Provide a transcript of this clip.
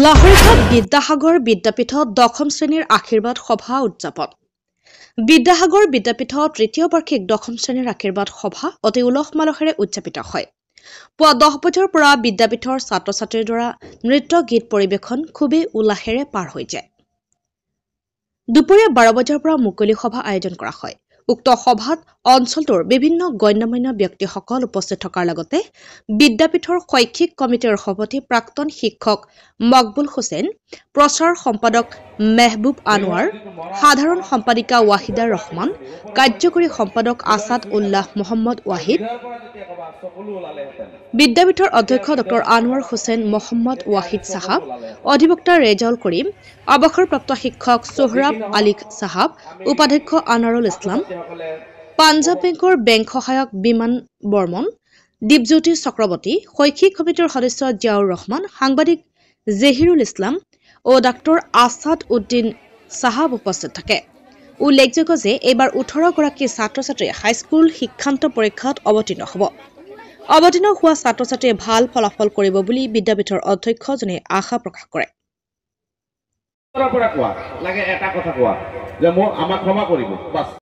লাহৰীঘাট বিদ্যাসাগৰ বিদ্যাপীঠত দশম শ্ৰেণীৰ আশীৰ্বাদ সভা উদযাপন। বিদ্যাসাগৰ বিদ্যাপীঠত তৃতীয় বাৰ্ষিক দশম শ্ৰেণীৰ আশীৰ্বাদ সভা অতি উলহ মালহেৰে উদযাপিত হয়। পুৱা 10 বজাৰ পৰা বিদ্যাপীঠৰ ছাত্ৰ ছাত্ৰীৰ দ্বাৰা নৃত্য গীত পৰিৱেশন খুবেই উল্লাহেৰে পাৰ হৈ যায়। দুপৰীয়া 12 বজাৰ পৰা মুকলি সভা আয়োজন কৰা হয়। উক্ত সভাত অঞ্চলটোৰ বিভিন্ন গণ্যমান্য ব্যক্তিসকল উপস্থিত থকাৰ লগতে বিদ্যাপীঠৰ শৈক্ষিক কমিটিৰ সভাপতি প্ৰাক্তন শিক্ষক মকবুল হুছেইন, প্ৰচাৰ সম্পাদক মেহবুব আনোৱাৰ, সাধাৰণ সম্পাদিকা ৱাহিদা ৰহমান, কাৰ্যকৰী সম্পাদক আছাদ উল্লাহ মহম্মদ ৱাহিদ, বিদ্যাপীঠৰ অধ্যক্ষ ডক্টৰ আনোৱাৰ হুছেইন মহম্মদ ৱাহিদ সাহাব, অধিবক্তা ৰেজাউল কৰিম, অৱসৰপ্ৰাপ্ত শিক্ষক সোহৰাব আলী সাহাব, উপাধ্যক্ষ আনাৰুল ইছলাম, পাঞ্জাৱ বেংকৰ বেংক সহায়ক বিমান বৰ্মন, দীপজ্যোতি চক্ৰৱৰ্তী, শৈক্ষিক কমিটিৰ সদস্য জিয়াউৰ ৰহমান, সাংবাদিক জহিৰুল ইছলাম ও ডাক্তৰ আছাদ উদ্দিন সাহাব উপস্থিত থাকে। উল্লেখযোগ্য যে এইবাৰ 18 গৰাকী ছাত্ৰ ছাত্ৰীয়ে হাইস্কুল শিক্ষান্ত পৰীক্ষাত অৱতীৰ্ণ হ'ব। অৱতীৰ্ণ হোৱা ছাত্ৰ ছাত্ৰীয়ে ভাল ফলাফল কৰিব বুলি বিদ্যাপীঠৰ অধ্যক্ষজনে আশা প্ৰকাশ কৰে। লাগে এটা কথা কোৱা যে আমাক ক্ষমা কৰিব বাস